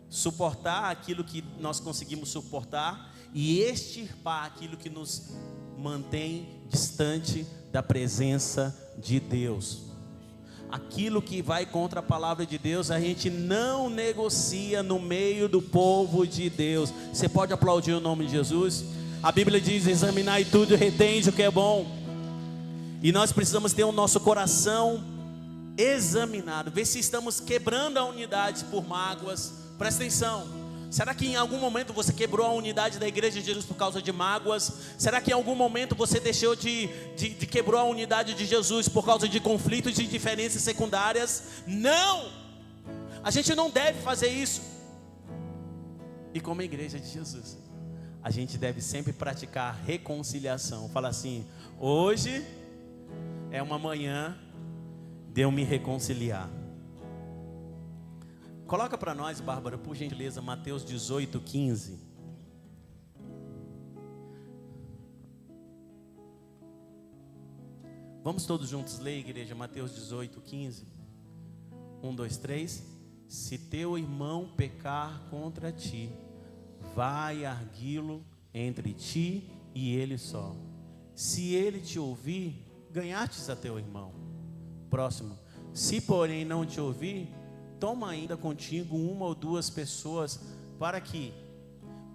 suportar aquilo que nós conseguimos suportar e extirpar aquilo que nos mantém distante da presença de Deus. Aquilo que vai contra a palavra de Deus, a gente não negocia no meio do povo de Deus. Você pode aplaudir o nome de Jesus? A Bíblia diz: examinai tudo e retende o que é bom. E nós precisamos ter o nosso coração examinado, ver se estamos quebrando a unidade por mágoas. Presta atenção: será que em algum momento você quebrou a unidade da igreja de Jesus por causa de mágoas? Será que em algum momento você deixou de quebrou a unidade de Jesus por causa de conflitos e diferenças secundárias? Não! A gente não deve fazer isso. E como igreja de Jesus, a gente deve sempre praticar reconciliação. Fala assim: hoje é uma manhã de eu me reconciliar. Coloca para nós, Bárbara, por gentileza, Mateus 18:15. Vamos todos juntos ler, igreja, Mateus 18:15. 1, 2, 3. Se teu irmão pecar contra ti, vai arguí-lo entre ti e ele só. Se ele te ouvir, ganhastes a teu irmão. Próximo. Se porém não te ouvir, toma ainda contigo uma ou duas pessoas, para que,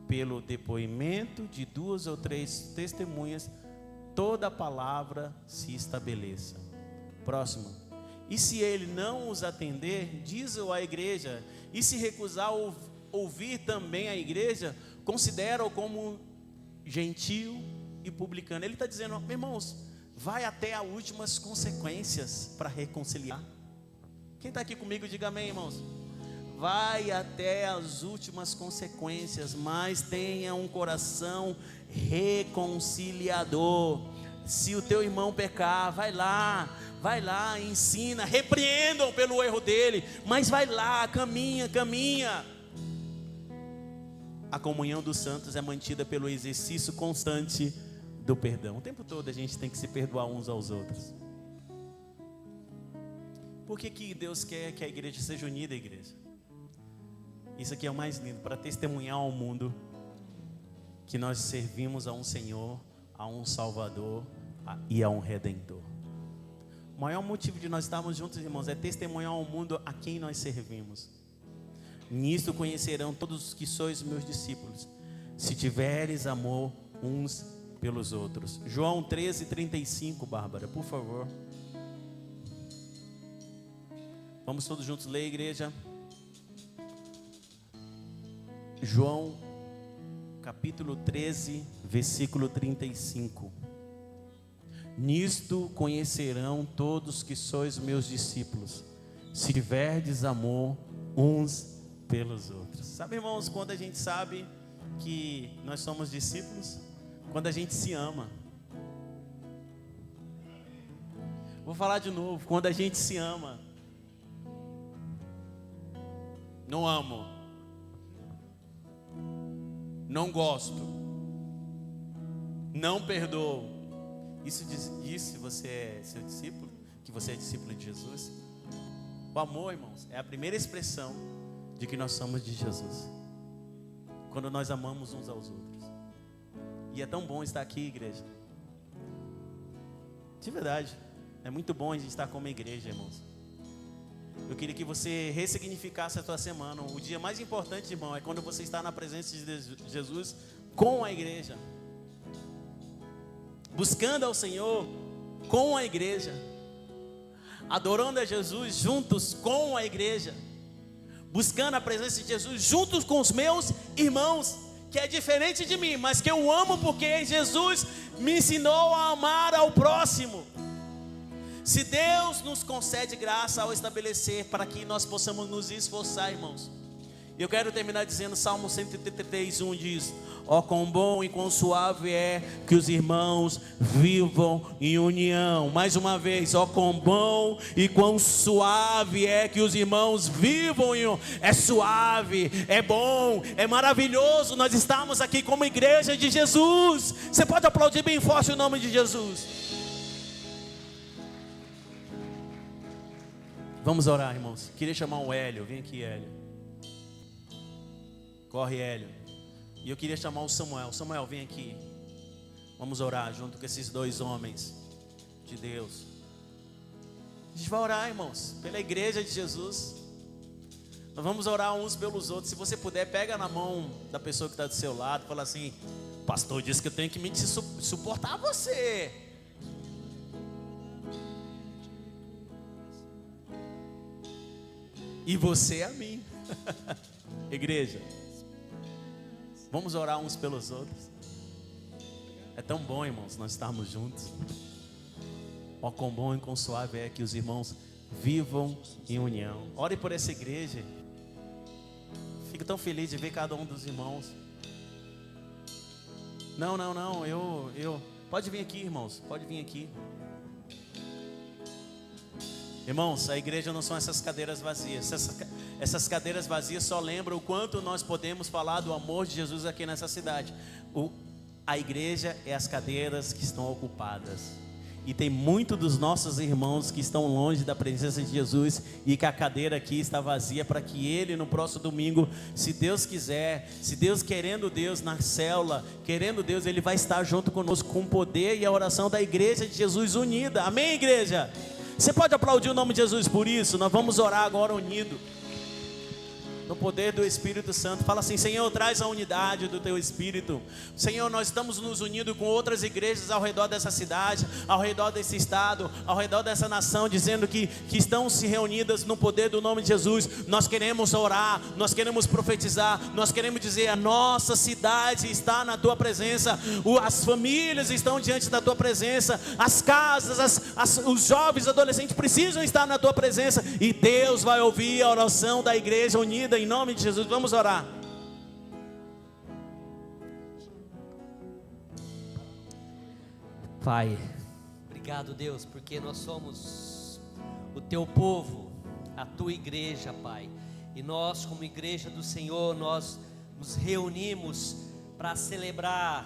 pelo depoimento de 2 ou 3 testemunhas, toda a palavra se estabeleça. Próximo. E se ele não os atender, diz-o à igreja, e se recusar ouvir também a igreja, considera-o como gentio e publicano. Ele está dizendo: irmãos, vai até as últimas consequências para reconciliar. Quem está aqui comigo, diga amém, irmãos. Vai até as últimas consequências, mas tenha um coração reconciliador. Se o teu irmão pecar, vai lá, ensina, repreendam pelo erro dele, mas vai lá, caminha. A comunhão dos santos é mantida pelo exercício constante do perdão. O tempo todo a gente tem que se perdoar uns aos outros. Por que Deus quer que a igreja seja unida, igreja? Isso aqui é o mais lindo, para testemunhar ao mundo que nós servimos a um Senhor, a um Salvador e a um Redentor. O maior motivo de nós estarmos juntos, irmãos, é testemunhar ao mundo a quem nós servimos. Nisto conhecerão todos os que sois meus discípulos, se tiveres amor uns pelos outros. João 13:35, Bárbara, por favor. Vamos todos juntos ler, igreja. João, capítulo 13, versículo 35. Nisto conhecerão todos que sois meus discípulos, se tiverdes amor uns pelos outros. Sabe, irmãos, quando a gente sabe que nós somos discípulos? Quando a gente se ama. Vou falar de novo: quando a gente se ama. Não amo, não gosto, não perdoo. Isso diz se você é seu discípulo? que você é discípulo de Jesus? O amor, irmãos, é a primeira expressão de que nós somos de Jesus. Quando nós amamos uns aos outros. E é tão bom estar aqui, igreja. De verdade, é muito bom a gente estar como igreja, irmãos. Eu queria que você ressignificasse a tua semana. O dia mais importante, irmão, é quando você está na presença de Jesus com a igreja, buscando ao Senhor com a igreja, adorando a Jesus juntos com a igreja, buscando a presença de Jesus juntos com os meus irmãos, que é diferente de mim, mas que eu amo porque Jesus me ensinou a amar ao próximo. Se Deus nos concede graça ao estabelecer para que nós possamos nos esforçar, irmãos. Eu quero terminar dizendo, Salmo 133:1 diz: ó, quão bom e quão suave é que os irmãos vivam em união. Mais uma vez, ó, quão bom e quão suave é que os irmãos vivam em união. É suave, é bom, é maravilhoso nós estamos aqui como igreja de Jesus. Você pode aplaudir bem forte o nome de Jesus. Vamos orar, irmãos. Queria chamar o Hélio. Vem aqui, Hélio. Corre, Hélio. E eu queria chamar o Samuel. Samuel, vem aqui. Vamos orar junto com esses dois homens de Deus. A gente vai orar, irmãos, pela igreja de Jesus. Nós vamos orar uns pelos outros. Se você puder, pega na mão da pessoa que está do seu lado e fala assim: pastor disse que eu tenho que me suportar a você. E você a mim. Igreja, vamos orar uns pelos outros. É tão bom, irmãos, nós estarmos juntos. Ó, quão bom e quão suave é que os irmãos vivam em união. Ore por essa igreja. Fico tão feliz de ver cada um dos irmãos. Não, eu pode vir aqui, irmãos, pode vir aqui. Irmãos, a igreja não são essas cadeiras vazias. Essas cadeiras vazias só lembram o quanto nós podemos falar do amor de Jesus aqui nessa cidade. A igreja é as cadeiras que estão ocupadas. E tem muito dos nossos irmãos que estão longe da presença de Jesus e que a cadeira aqui está vazia, para que ele no próximo domingo, se Deus quiser, se Deus querendo Deus na célula, querendo Deus, ele vai estar junto conosco com o poder e a oração da igreja de Jesus unida. Amém, igreja? Você pode aplaudir o nome de Jesus por isso? Nós vamos orar agora unido, no poder do Espírito Santo. Fala assim: Senhor, traz a unidade do Teu Espírito. Senhor, nós estamos nos unindo com outras igrejas ao redor dessa cidade, ao redor desse estado, ao redor dessa nação, dizendo que estão se reunidas no poder do nome de Jesus. Nós queremos orar, nós queremos profetizar, nós queremos dizer: a nossa cidade está na Tua presença, as famílias estão diante da Tua presença, as casas, os jovens, adolescentes precisam estar na Tua presença, e Deus vai ouvir a oração da igreja unida. Em nome de Jesus, vamos orar. Pai, obrigado, Deus, porque nós somos o Teu povo, a Tua igreja, Pai. E nós, como igreja do Senhor, nós nos reunimos para celebrar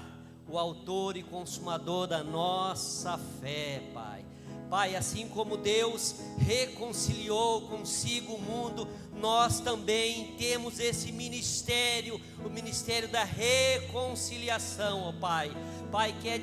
o autor e consumador da nossa fé, Pai. Pai, assim como Deus reconciliou consigo o mundo, nós também temos esse ministério, o ministério da reconciliação, ó Pai. Pai, quer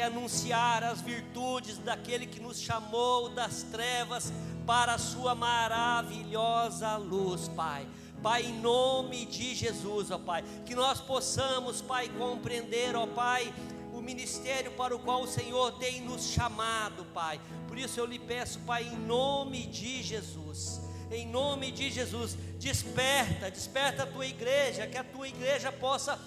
anunciar as virtudes daquele que nos chamou das trevas para a sua maravilhosa luz, Pai. Pai, em nome de Jesus, ó Pai, que nós possamos, Pai, compreender, ó Pai, o ministério para o qual o Senhor tem nos chamado, Pai. Por isso eu lhe peço, Pai, em nome de Jesus, desperta a Tua igreja, que a Tua igreja possa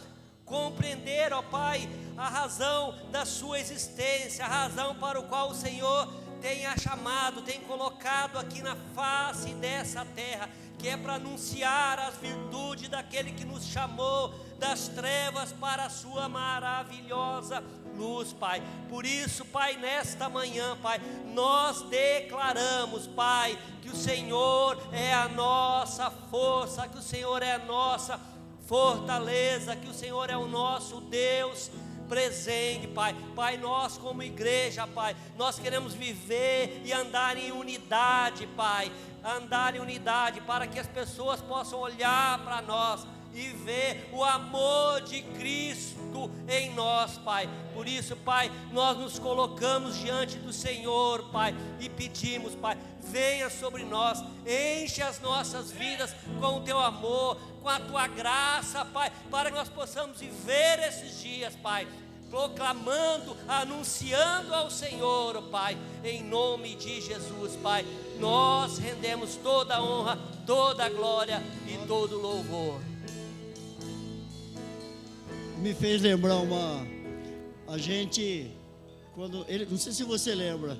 compreender, ó Pai, a razão da sua existência, a razão para o qual o Senhor tem a chamado, tem colocado aqui na face dessa terra, que é para anunciar as virtudes daquele que nos chamou das trevas para a sua maravilhosa luz, Pai. Por isso, Pai, nesta manhã, Pai, nós declaramos, Pai, que o Senhor é a nossa força, que o Senhor é a nossa fortaleza, que o Senhor é o nosso Deus presente, Pai. Pai, nós como igreja, Pai, nós queremos viver e andar em unidade, Pai. Andar em unidade para que as pessoas possam olhar para nós e ver o amor de Cristo em nós, Pai. Por isso, Pai, nós nos colocamos diante do Senhor, Pai, e pedimos, Pai, venha sobre nós, enche as nossas vidas com o Teu amor, com a Tua graça, Pai, para que nós possamos viver esses dias, Pai, proclamando, anunciando ao Senhor, Pai, em nome de Jesus, Pai. Nós rendemos toda a honra, toda a glória e todo o louvor. Me fez lembrar a gente, quando ele, não sei se você lembra,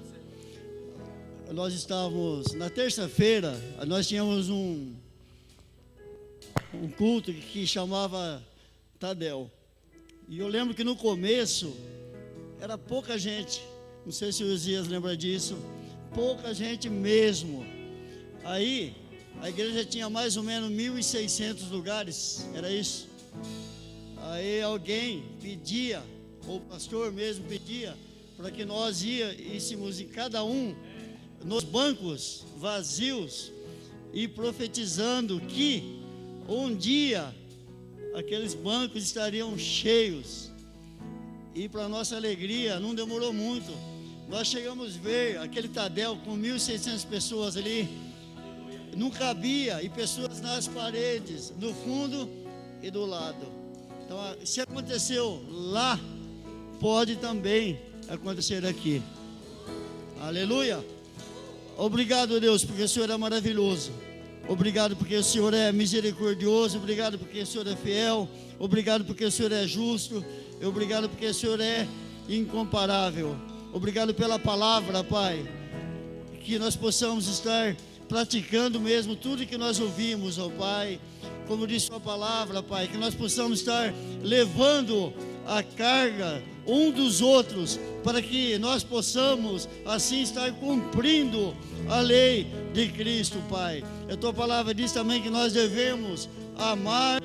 nós estávamos, na terça-feira, nós tínhamos um culto que chamava Tadel, e eu lembro que no começo, era pouca gente, não sei se o Uzias lembra disso, pouca gente mesmo. Aí, a igreja tinha mais ou menos 1.600 lugares, era isso? Aí alguém pedia, ou o pastor mesmo pedia, para que nós íssemos em cada um, nos bancos vazios, e profetizando que um dia aqueles bancos estariam cheios. E para nossa alegria, não demorou muito, nós chegamos a ver aquele Tadel com 1.600 pessoas ali, não cabia, e pessoas nas paredes, no fundo e do lado. Então, se aconteceu lá, pode também acontecer aqui. Aleluia. Obrigado, Deus, porque o Senhor é maravilhoso. Obrigado porque o Senhor é misericordioso. Obrigado porque o Senhor é fiel. Obrigado porque o Senhor é justo. Obrigado porque o Senhor é incomparável. Obrigado pela palavra, Pai, que nós possamos estar praticando mesmo tudo que nós ouvimos, ó Pai. Como diz sua palavra, Pai, que nós possamos estar levando a carga um dos outros, para que nós possamos assim estar cumprindo a lei de Cristo, Pai. A tua palavra diz também que nós devemos amar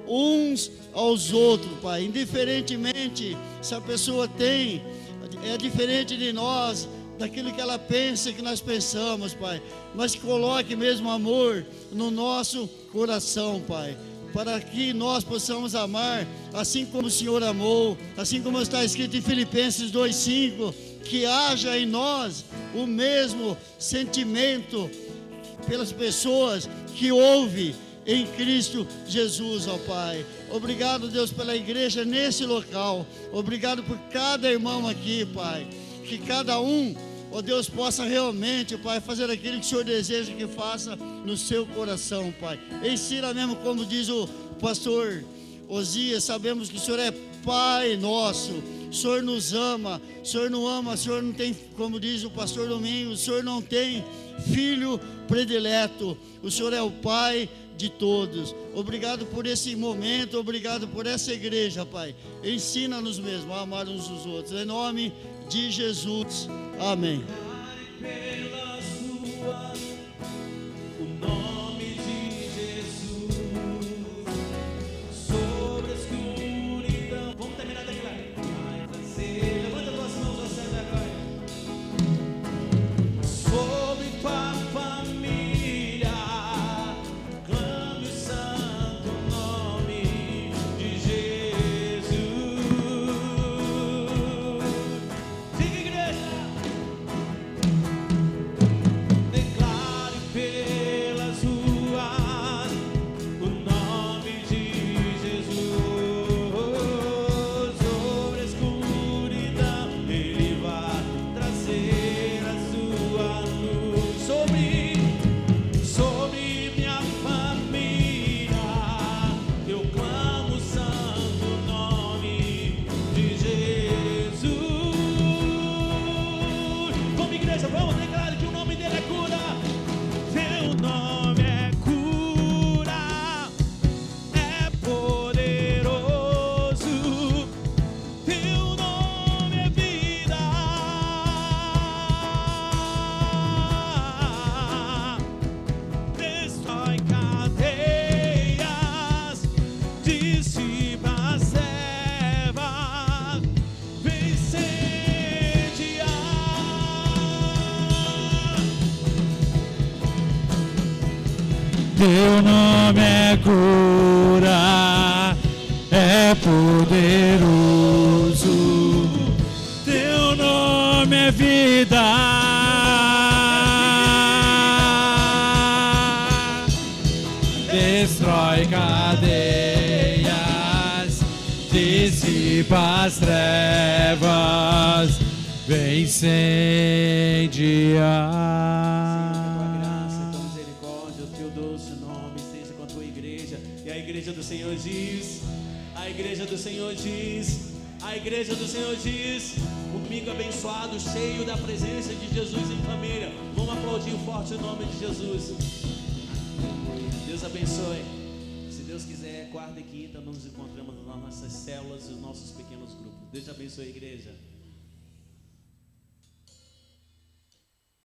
uns aos outros, Pai, indiferentemente se a pessoa é diferente de nós, daquilo que ela pensa, que nós pensamos, Pai, mas que coloque mesmo amor no nosso coração, Pai, para que nós possamos amar assim como o Senhor amou, assim como está escrito em Filipenses 2:5, que haja em nós o mesmo sentimento pelas pessoas que ouvem em Cristo Jesus, ó Pai. Obrigado, Deus, pela igreja nesse local. Obrigado por cada irmão aqui, Pai. Que cada um, ó Deus, possa realmente, Pai, fazer aquilo que o Senhor deseja que faça no seu coração, Pai. Ensina mesmo, como diz o pastor Uzias, sabemos que o Senhor é Pai nosso. O Senhor nos ama. O Senhor não ama, o Senhor não tem, como diz o pastor Domingos, o Senhor não tem filho predileto. O Senhor é o Pai de todos. Obrigado por esse momento, obrigado por essa igreja, Pai. Ensina-nos mesmo a amar uns os outros. Em nome de Jesus. Amém. Pelas ruas, o nome de Jesus, sobre a escuridão. Vamos terminar daqui lá. Vai fazer. Levanta as tuas mãos ao céu agora. Sobre tua família, clame o santo nome de Jesus. Diga, igreja. Teu nome é cura, é poderoso. Teu nome é vida. Destrói cadeias, dissipa as trevas, vem incendiar. Tua graça, tua misericórdia, o teu doce nome esteja com a tua igreja. E a igreja do Senhor diz, a igreja do Senhor diz, a igreja do Senhor diz, um domingo abençoado, cheio da presença de Jesus em família. Vamos aplaudir o forte nome de Jesus. Deus abençoe. Se Deus quiser, quarta e quinta nos encontramos nas nossas células e nos nossos pequenos grupos. Deus te abençoe, igreja.